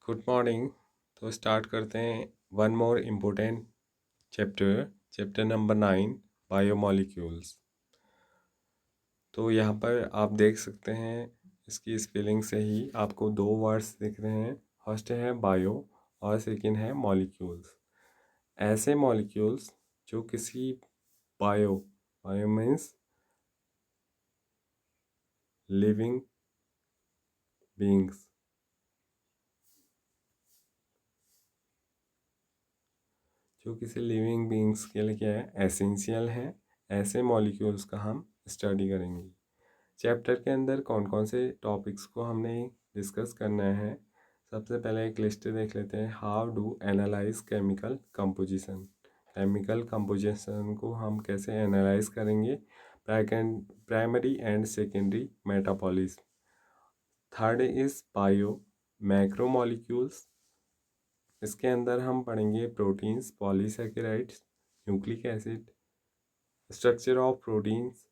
Good morning. तो start करते हैं one more important chapter number 9 biomolecules. तो यहाँ पर आप देख सकते हैं इसकी स्पेलिंग से ही आपको दो वर्ड्स दिख रहे हैं। फर्स्ट है बायो और सेकंड है मॉलिक्यूल्स। ऐसे मॉलिक्यूल्स जो किसी बायो मीन्स लिविंग बींग्स, जो किसी लिविंग बींग्स के लिए क्या है, एसेंशियल है। ऐसे मॉलिक्यूल्स का हम स्टडी करेंगे। चैप्टर के अंदर कौन कौन से टॉपिक्स को हमने डिस्कस करना है। सबसे पहले एक लिस्ट देख लेते हैं। How do analyse chemical composition. Chemical composition को हम कैसे एनालाइज करेंगे। Primary and secondary metabolism. Third is bio macromolecules. इसके अंदर हम पढ़ेंगे proteins, polysaccharides, nucleic acid, structure of proteins,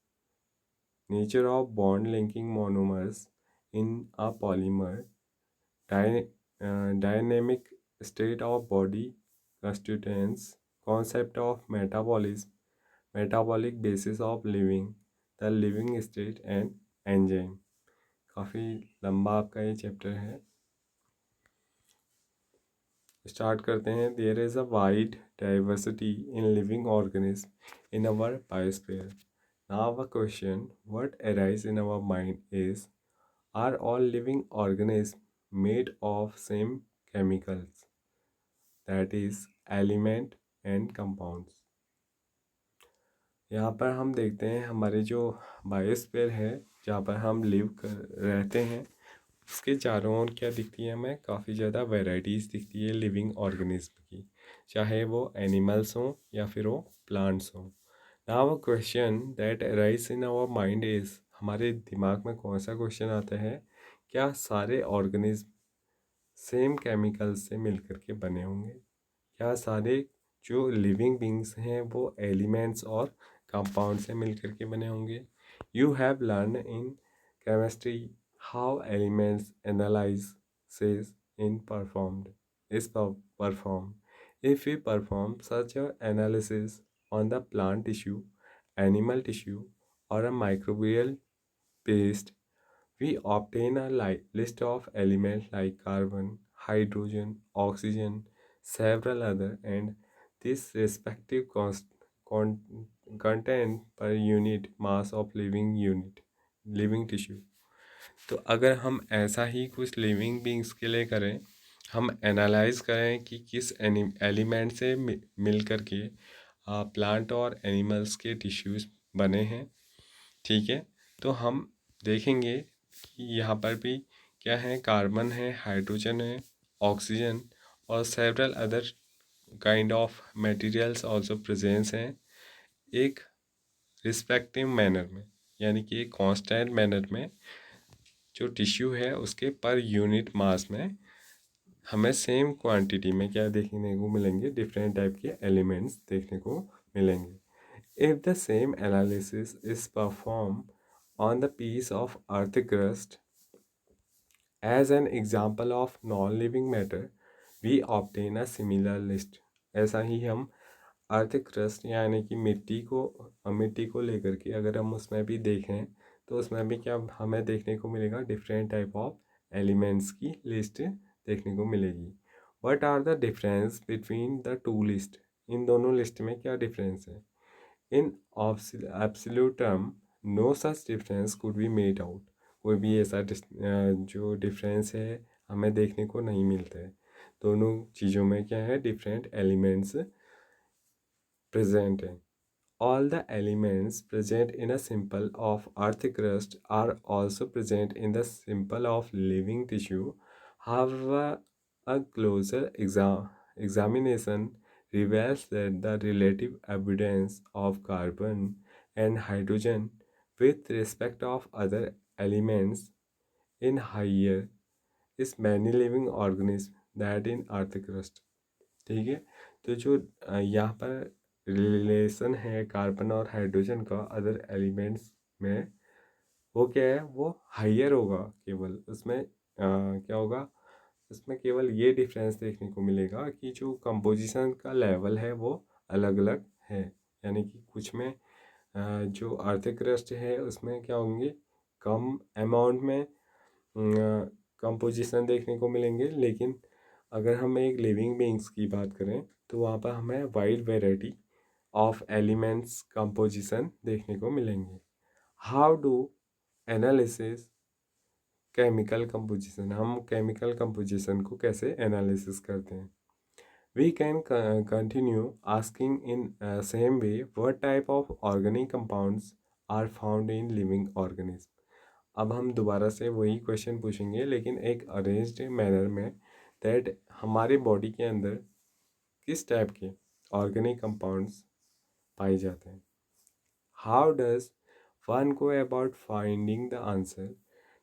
nature of bond linking monomers in a polymer, dynamic state of body constituents, concept of metabolism, metabolic basis of living, the living state and enzyme। काफ़ी लंबा आपका ये chapter है। Start करते हैं। There is a wide diversity in living organism in our biosphere. Now a question what arises in our mind is, are all living organisms made of same chemicals, that is element and compounds। यहाँ पर हम देखते हैं हमारे जो biosphere है, जहाँ पर हम रहते हैं, उसके चारों ओर क्या दिखती है हमें, काफ़ी ज़्यादा वैरायटीज़ दिखती है लिविंग ऑर्गेनिज्म की, चाहे वो एनिमल्स हों या फिर वो प्लांट्स हों। Now a question that arise in our mind is, हमारे दिमाग में कौन सा क्वेश्चन आता है, क्या सारे ऑर्गेनिज्म सेम केमिकल्स से मिलकर के बने होंगे? क्या सारे जो लिविंग बींग्स हैं वो एलिमेंट्स और कंपाउंड से मिलकर के बने होंगे? You have learn in chemistry how elements analysis in performed is performed. If we perform such a analysis on the plant tissue, animal tissue, or a microbial paste, we obtain a list of elements like carbon, hydrogen, oxygen, several other, and this respective content per unit mass of living tissue। तो अगर हम ऐसा ही कुछ living beings के लिए करें, हम analyse करें कि किस एलिमेंट से मिल कर के प्लांट और एनिमल्स के टिश्यूज़ बने हैं, ठीक है, तो हम देखेंगे कि यहाँ पर भी क्या है, कार्बन है, हाइड्रोजन है, ऑक्सीजन और several other kind of materials also presence हैं एक रिस्पेक्टिव मैनर में, यानी कि एक कांस्टेंट मैनर में। जो टिश्यू है उसके पर यूनिट मास में हमें सेम क्वांटिटी में क्या देखने को मिलेंगे, डिफरेंट टाइप के एलिमेंट्स देखने को मिलेंगे। If the same analysis is perform on the piece of earth crust as an example of non living matter, we obtain a similar list. ऐसा ही हम अर्थ क्रस्ट यानी कि मिट्टी को लेकर के अगर हम उसमें भी देखें तो उसमें भी क्या हमें देखने को मिलेगा, डिफरेंट टाइप ऑफ एलिमेंट्स की लिस्ट देखने को मिलेगी। What are the difference between the two list? इन दोनों लिस्ट में क्या डिफरेंस है? In absolute term no such difference could be made out. कोई भी ऐसा जो डिफरेंस है हमें देखने को नहीं मिलता है। दोनों चीज़ों में क्या है, डिफरेंट एलिमेंट्स प्रेजेंट हैं। All the elements present in a sample of earth crust are also present in the sample of living tissue. However, a closer examination reveals that the relative abundance of carbon and hydrogen with respect of other elements in higher is many living organisms that in earth crust। ठीक है, तो जो यहाँ पर relation है carbon और hydrogen का other elements में, वो क्या है, वो हाइयर होगा। केवल उसमें क्या होगा, उसमें केवल ये डिफरेंस देखने को मिलेगा कि जो कंपोजिशन का लेवल है वो अलग अलग है। यानी कि कुछ में जो अर्थिक क्रस्ट है उसमें क्या होंगे, कम अमाउंट में कंपोजिशन देखने को मिलेंगे, लेकिन अगर हम एक लिविंग बींग्स की बात करें तो वहाँ पर हमें wide variety of elements composition देखने को मिलेंगे। How do analysis chemical composition, हम केमिकल कंपोजिशन को कैसे एनालिसिस करते हैं। We can continue asking in same way what type of organic compounds are found in living organism. अब हम दोबारा से वही क्वेश्चन पूछेंगे लेकिन एक अरेंज्ड मैनर में, दैट हमारे बॉडी के अंदर किस टाइप के ऑर्गेनिक कंपाउंड्स पाए जाते हैं। How does one go about finding the answer.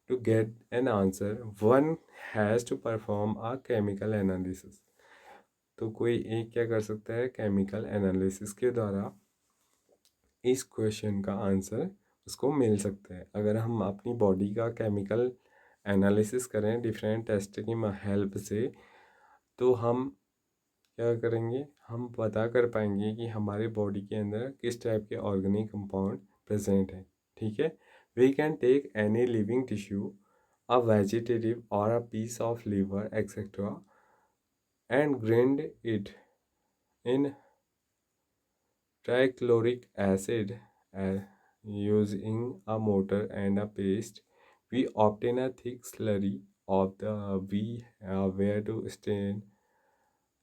To get an answer, one has to perform a chemical analysis. तो कोई एक क्या कर सकता है, केमिकल एनालिसिस के द्वारा इस क्वेश्चन का आंसर उसको मिल सकता है। अगर हम अपनी बॉडी का केमिकल एनालिसिस करें डिफरेंट टेस्ट की हेल्प से, तो हम क्या करेंगे, हम पता कर पाएंगे कि हमारे बॉडी के अंदर किस टाइप के ऑर्गेनिक कंपाउंड प्रेजेंट है। ठीक है, we can take any living tissue, a vegetative or a piece of liver, etc., and grind it in trichloric acid using a mortar and a paste. We obtain a thick slurry of the we where to stain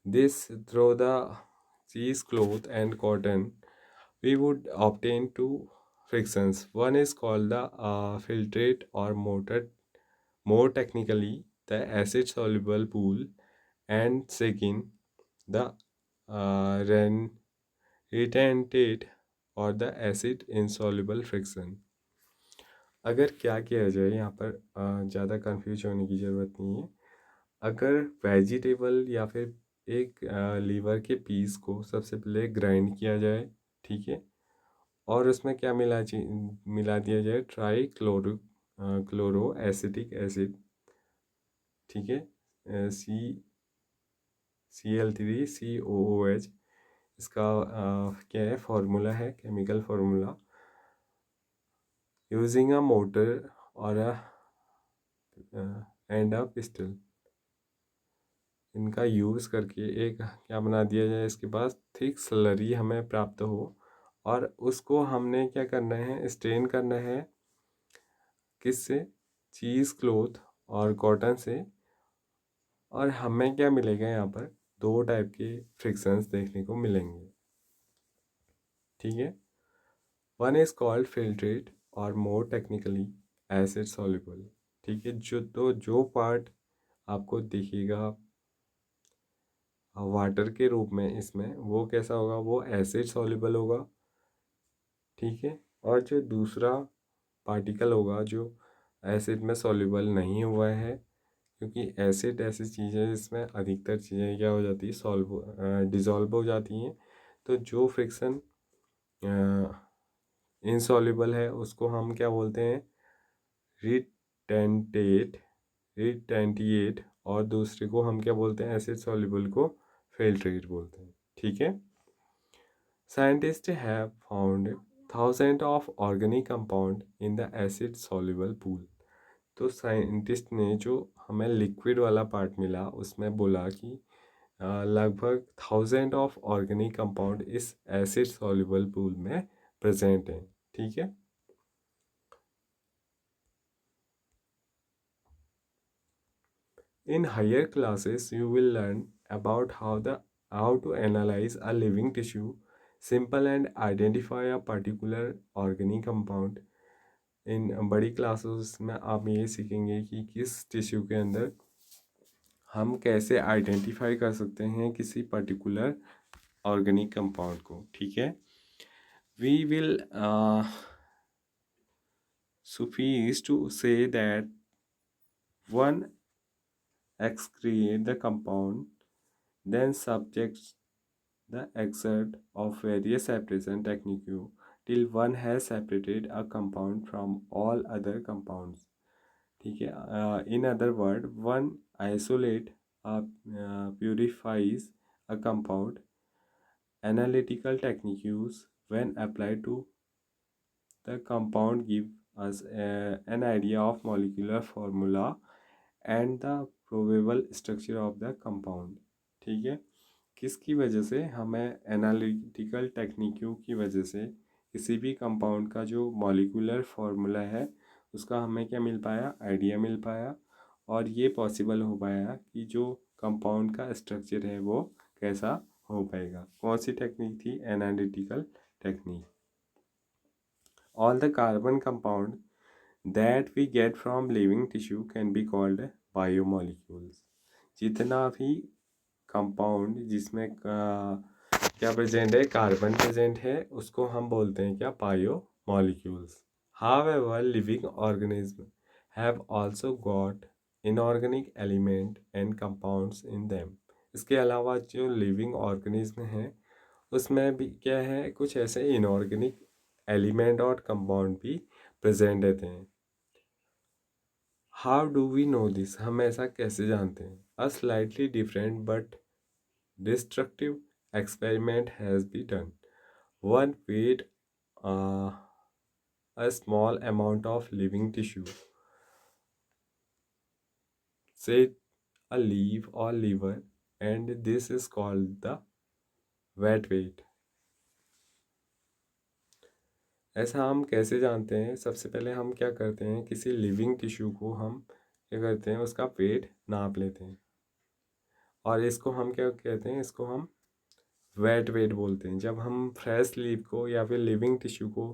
this through the cheesecloth and cotton. We would obtain two frictions. One is called the filtrate or mortar, more technically the acid soluble pool, and second the retentate और the acid insoluble friction। अगर क्या किया जाए यहाँ पर, ज़्यादा confuse होने की ज़रूरत नहीं है। अगर वेजिटेबल या फिर एक लीवर के पीस को सबसे पहले ग्राइंड किया जाए, ठीक है, और उसमें क्या मिला दिया जाए, ट्राई क्लोरो एसिटिक एसिड, ठीक है, CL3COOH, इसका क्या है फार्मूला है, chemical formula. Using a motor और एंड अ पिस्टल, इनका यूज़ करके एक क्या बना दिया जाए, इसके पास थिक स्लरी हमें प्राप्त हो, और उसको हमने क्या करना है, स्टेन करना है, किससे, चीज़ क्लोथ और कॉटन से। और हमें क्या मिलेगा यहाँ पर, दो टाइप के फ्रिक्शंस देखने को मिलेंगे। ठीक है, वन इज कॉल्ड फिल्ट्रेट और मोर टेक्निकली एसिड सॉल्युबल। ठीक है, जो पार्ट आपको दिखेगा वाटर के रूप में इसमें, वो कैसा होगा, वो एसिड सॉल्युबल होगा। ठीक है, और जो दूसरा पार्टिकल होगा जो एसिड में सॉल्युबल नहीं हुआ है, क्योंकि एसिड ऐसी चीज़ है जिसमें अधिकतर चीज़ें क्या हो जाती है, डिज़ोल्व हो जाती हैं। तो जो फ्रिक्शन इनसॉल्युबल है उसको हम क्या बोलते हैं, रिटेंटेट रिटेंटिएट, और दूसरे को हम क्या बोलते हैं, एसिड सॉल्युबल को फिल्ट्रेट बोलते हैं। ठीक है, scientist have found thousand of organic compound in the acid soluble pool. तो साइंटिस्ट ने जो हमें लिक्विड वाला पार्ट मिला उसमें बोला कि लगभग थाउजेंड ऑफ ऑर्गेनिक कंपाउंड इस एसिड सॉल्युबल पूल में प्रेजेंट हैं। ठीक है, in higher classes you will learn about how to analyze a living tissue simple and identify a particular organic compound। इन बड़ी क्लासेस में आप ये सीखेंगे कि किस टिश्यू के अंदर हम कैसे आइडेंटिफाई कर सकते हैं किसी पर्टिकुलर ऑर्गेनिक कंपाउंड को। ठीक है, we will suffice to say that one excrete the compound, then subjects the exert of various separation technique till one has separated a compound from all other compounds। ठीक है। In other word, one isolate purifies a compound, analytical technique use when applied to the compound give us an idea of molecular formula and the probable structure of the compound। ठीक है, किसकी वजह से हमें analytical टेक्निकों की वजह से किसी भी कंपाउंड का जो मॉलिक्यूलर फार्मूला है उसका हमें क्या मिल पाया, आइडिया मिल पाया। और ये पॉसिबल हो पाया कि जो कंपाउंड का स्ट्रक्चर है वो कैसा हो पाएगा। कौन सी टेक्निक थी, analytical technique. All the carbon compound that we get from living tissue can be called biomolecules। जितना भी कंपाउंड जिसमें क्या प्रेजेंट है, कार्बन प्रेजेंट है, उसको हम बोलते हैं क्या, biomolecules. However, living organisms have also got inorganic element and compounds in them। इसके अलावा जो लिविंग ऑर्गेनिज्म है उसमें भी क्या है, कुछ ऐसे इनऑर्गेनिक एलिमेंट और कंपाउंड भी प्रेजेंट रहते हैं। How do we know this, हम ऐसा कैसे जानते हैं। A slightly different but destructive experiment has been done। One weighed a small amount of living tissue, say a leaf or liver, and this is called the wet weight। ऐसा हम कैसे जानते हैं, सबसे पहले हम क्या करते हैं, किसी लिविंग टिश्यू को हम क्या करते हैं, उसका वेट नाप लेते हैं और इसको हम क्या कहते हैं, इसको हम वेट वेट बोलते हैं। जब हम फ्रेश लीफ को या फिर लिविंग टिश्यू को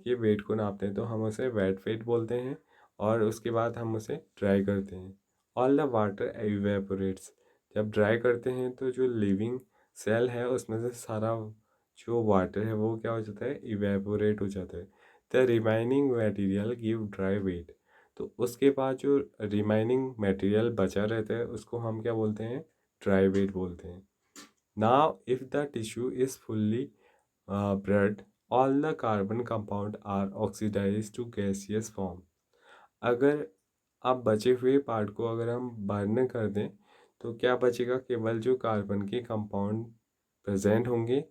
के वेट को नापते हैं तो हम उसे वेट वेट बोलते हैं और उसके बाद हम उसे ड्राई करते हैं। ऑल द वाटर इवेपोरेट्स, जब ड्राई करते हैं तो जो लिविंग सेल है उसमें से सारा जो वाटर है वो क्या हो जाता है, इवेपोरेट हो जाता है। The remaining material give dry weight, तो उसके बाद जो रिमाइनिंग मटेरियल बचा रहता है उसको हम क्या बोलते हैं, ड्राई वेट बोलते हैं। Now if the tissue is fully bread, all the carbon compound are oxidized to gaseous form। अगर आप बचे हुए पार्ट को अगर हम बर्न कर दें तो क्या बचेगा, केवल जो कार्बन के कंपाउंड प्रेजेंट होंगे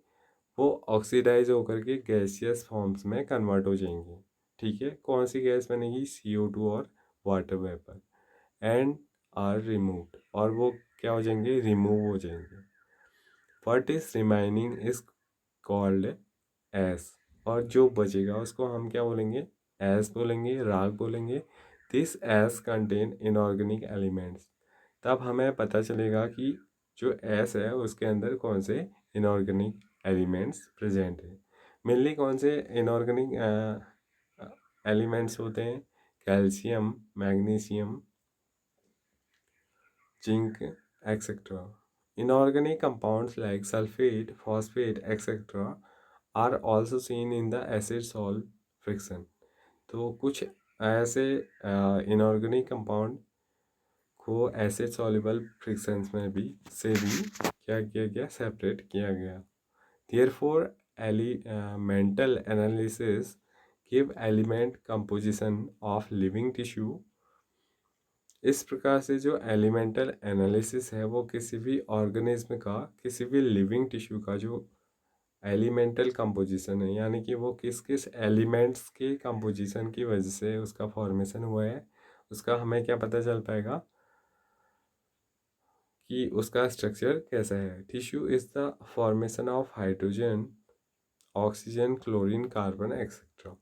वो ऑक्सीडाइज होकर के गैसियस फॉर्म्स में कन्वर्ट हो जाएंगे। ठीक है, कौन सी गैस बनेगी, CO2 और water vapour, and are removed, और वो क्या हो जाएंगे, रिमूव हो जाएंगे। What is remaining is called ash, और जो बचेगा उसको हम क्या बोलेंगे, एस बोलेंगे, राग बोलेंगे। This S contain inorganic elements, तब हमें पता चलेगा कि जो एस है उसके अंदर कौन से इनऑर्गेनिक एलिमेंट्स प्रेजेंट है। मेनली कौन से इनऑर्गेनिक एलिमेंट्स होते हैं, calcium, magnesium, zinc etcetera. Inorganic compounds like sulfate, phosphate, etc. are also seen in the acid salt friction। तो कुछ ऐसे इनऑर्गेनिक कंपाउंड को एसिड सॉल्युबल फ्रिक्शंस में भी क्या किया गया, सेपरेट किया गया। Therefore elemental analysis give element composition of living tissue। इस प्रकार से जो एलिमेंटल एनालिसिस है वो किसी भी ऑर्गेनिज्म का, किसी भी लिविंग टिश्यू का जो एलिमेंटल कंपोजिशन है, यानी कि वो किस किस एलिमेंट्स के कंपोजिशन की वजह से उसका फॉर्मेशन हुआ है, उसका हमें क्या पता चल पाएगा कि उसका स्ट्रक्चर कैसा है। Tissue is the formation of hydrogen, oxygen, chlorine, carbon etcetera,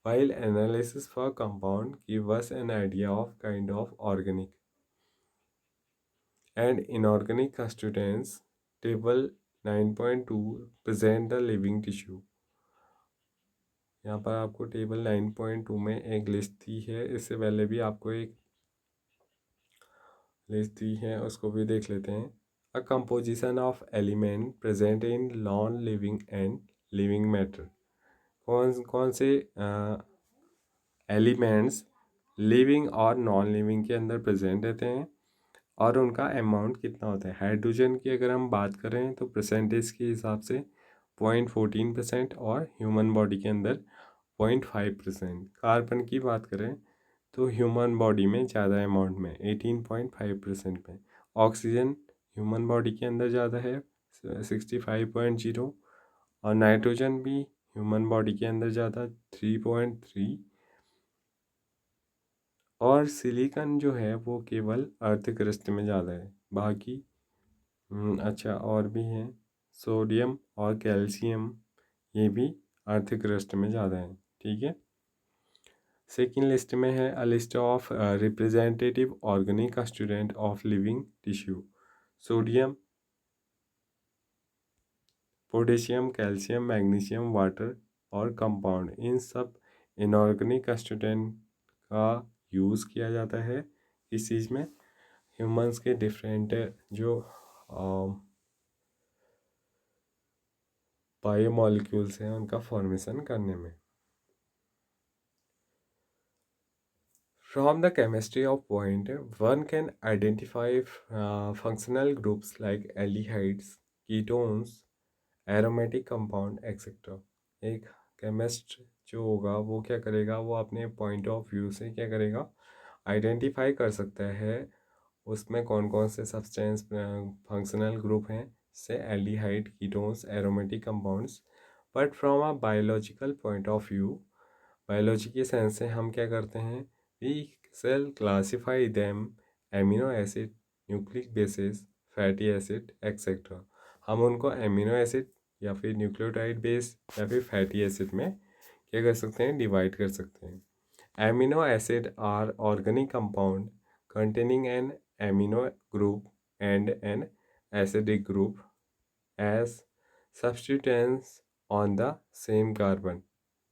while analysis for compound give us an idea of kind of organic and inorganic constituents। Table 9.2 present the living tissue। यहाँ पर आपको table 9.2 में एक list दी है, इससे पहले भी आपको एक लिस्ट दी है, उसको भी देख लेते हैं। अ composition of element present in non living and living matter, कौन कौन से एलिमेंट्स लिविंग और नॉन लिविंग के अंदर प्रेजेंट रहते हैं और उनका अमाउंट कितना होता है। हाइड्रोजन की अगर हम बात करें तो परसेंटेज के हिसाब से 0.14% और ह्यूमन बॉडी के अंदर 0.5%। कार्बन की बात करें तो ह्यूमन बॉडी में ज़्यादा अमाउंट में 18.5% में। ऑक्सीजन ह्यूमन बॉडी के अंदर ज़्यादा है 65.0, और नाइट्रोजन भी ह्यूमन बॉडी के अंदर ज़्यादा 3.3, और सिलिकॉन जो है वो केवल अर्थ क्रस्ट में ज़्यादा है। बाकी अच्छा और भी हैं, सोडियम और कैल्शियम, ये भी अर्थ क्रस्ट में ज़्यादा है। ठीक है। सेकेंड लिस्ट में है a list of representative organic constituent of living tissue. Sodium, potassium, calcium, magnesium, water और कंपाउंड, इन सब इनऑर्गेनिक कंस्टिट्यूएंट का यूज़ किया जाता है इस चीज़ में, ह्यूमंस के डिफरेंट जो बायोमॉलिक्यूल्स हैं उनका फॉर्मेशन करने में। From the chemistry of point, one can identify functional groups like aldehydes, ketones, aromatic compound, etc. एक केमिस्ट जो होगा वो क्या करेगा, वो अपने पॉइंट ऑफ व्यू से क्या करेगा, आइडेंटिफाई कर सकता है उसमें कौन कौन से सब्सटेंस फंक्शनल ग्रुप हैं, से aldehyde, ketones, aromatic compounds. But from a biological point of view, biology के सेंस से हम क्या करते हैं, we shall classify them amino acid, nucleic bases, fatty acid etcetera. हम उनको एमिनो एसिड या फिर न्यूक्लियोटाइड बेस या फिर फैटी एसिड में क्या कर सकते हैं, डिवाइड कर सकते हैं। Amino acid are organic compound containing an amino group and an acidic group as substituents on the same carbon,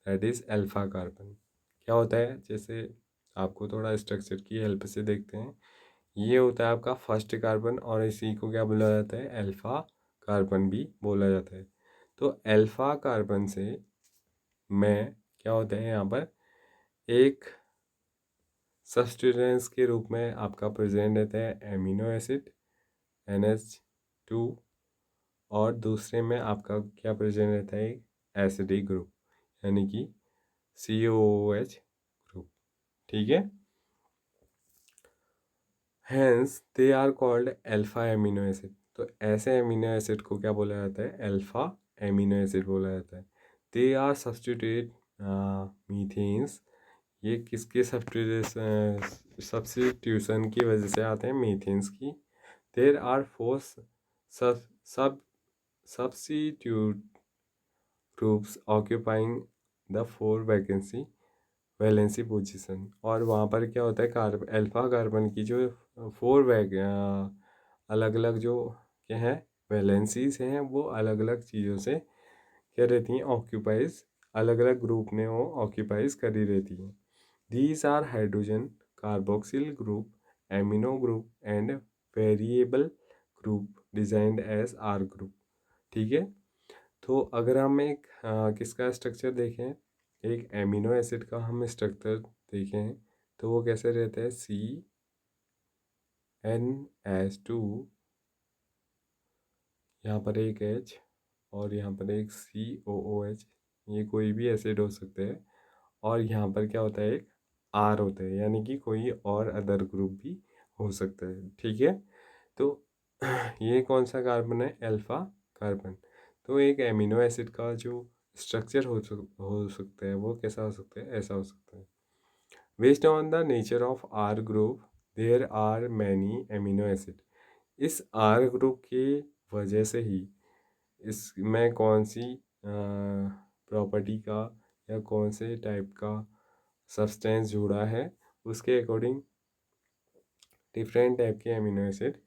that is alpha carbon। क्या होता है, जैसे आपको थोड़ा स्ट्रक्चर की हेल्प से देखते हैं, ये होता है आपका फर्स्ट कार्बन, और इसी को क्या बोला जाता है, अल्फा कार्बन भी बोला जाता है। तो अल्फा कार्बन से में क्या होता है, यहाँ पर एक सब्सटीट्यूएंट्स के रूप में आपका प्रेजेंट रहता है एमिनो एसिड NH2, और दूसरे में आपका क्या प्रेजेंट रहता है, एसिडिक ग्रुप यानी कि COOH ग्रुप। ठीक है। Hence they are called alpha amino acid. तो ऐसे एमिनो एसिड को क्या बोला जाता है, अल्फा एमिनो एसिड बोला जाता है। दे आर सब्सटीट्यूट मीथेन्स, ये किसके सब्स्टिट्यूशन की वजह से आते हैं, मीथेन्स की। There are four substitute groups occupying the four valency position, और वहाँ पर क्या होता है, कार्बन अल्फा कार्बन की जो अलग अलग जो क्या है वैलेंसीज हैं, वो अलग अलग चीज़ों से क्या रहती हैं, ऑक्यूपाइज, अलग अलग ग्रुप में वो ऑक्यूपाइज करी रहती हैं। These are hydrogen, carboxyl group, amino group and variable group designed as R group. ठीक है। तो अगर हम एक किसका स्ट्रक्चर देखें, एक एमिनो एसिड का हम स्ट्रक्चर देखें, तो वो कैसे रहता है, CnH2, यहाँ पर एक H और यहाँ पर एक COOH, ये कोई भी एसिड हो सकते हैं, और यहाँ पर क्या होता है, एक R होता है, यानी कि कोई और अदर ग्रुप भी हो सकता है। ठीक है। तो ये कौन सा कार्बन है, अल्फा कार्बन। तो एक एमिनो एसिड का जो स्ट्रक्चर हो सकता है वो कैसा हो सकता है, ऐसा हो सकता है। Based on the nature of R group there are many amino acid. इस आर ग्रुप की वजह से ही इसमें कौन सी प्रॉपर्टी का या कौन से टाइप का सब्सटेंस जुड़ा है, उसके अकॉर्डिंग डिफरेंट टाइप के एमिनो एसिड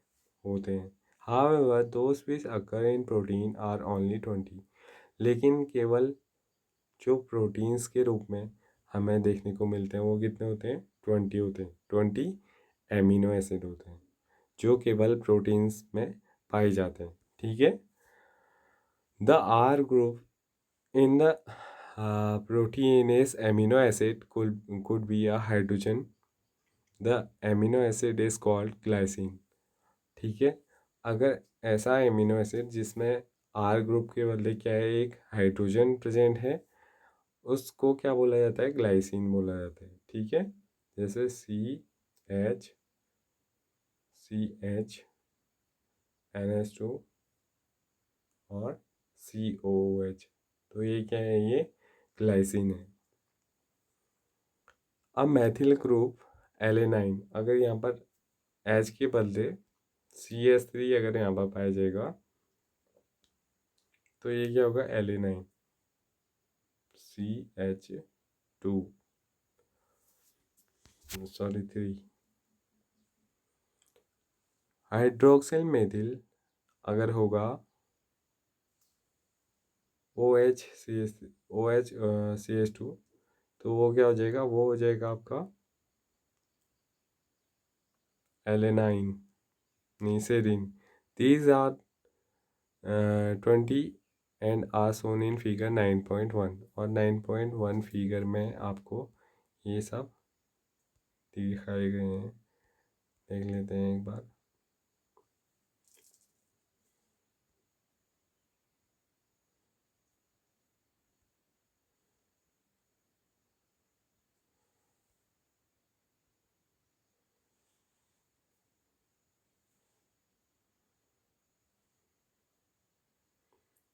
होते हैं। However, those which occur in protein are only 20। लेकिन केवल जो प्रोटीन्स के रूप में हमें देखने को मिलते हैं वो कितने होते हैं, 20 होते हैं। 20 एमिनो एसिड होते हैं जो केवल प्रोटीन्स में पाए जाते हैं। ठीक है। The R group in the proteins amino acid could be a hydrogen। The amino acid is called glycine. ठीक है। अगर ऐसा एमिनो एसिड जिसमें आर ग्रुप के बदले क्या है, एक हाइड्रोजन प्रेजेंट है, उसको क्या बोला जाता है, ग्लाइसिन बोला जाता है। ठीक है। जैसे CH NH2 और COOH। तो ये क्या है, ये ग्लाइसिन है। अब मैथिल ग्रुप एलेनाइन, अगर यहाँ पर H के बदले CH3 अगर यहाँ पर पाया जाएगा तो ये क्या होगा, alanine CH2 sorry 3। Hydroxyl methyl अगर होगा OH CH2 तो वो क्या हो जाएगा, वो हो जाएगा आपका एलेनाइन नीसेरिन। These are 20 and are shown in figure 9.1, और 9.1 फिगर में आपको ये सब दिखाए गए हैं। देख लेते हैं एक बार।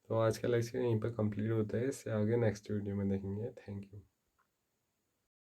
तो आज का लेक्चर यहीं पर कंप्लीट होता है, इससे आगे नेक्स्ट वीडियो में देखेंगे। Thank you.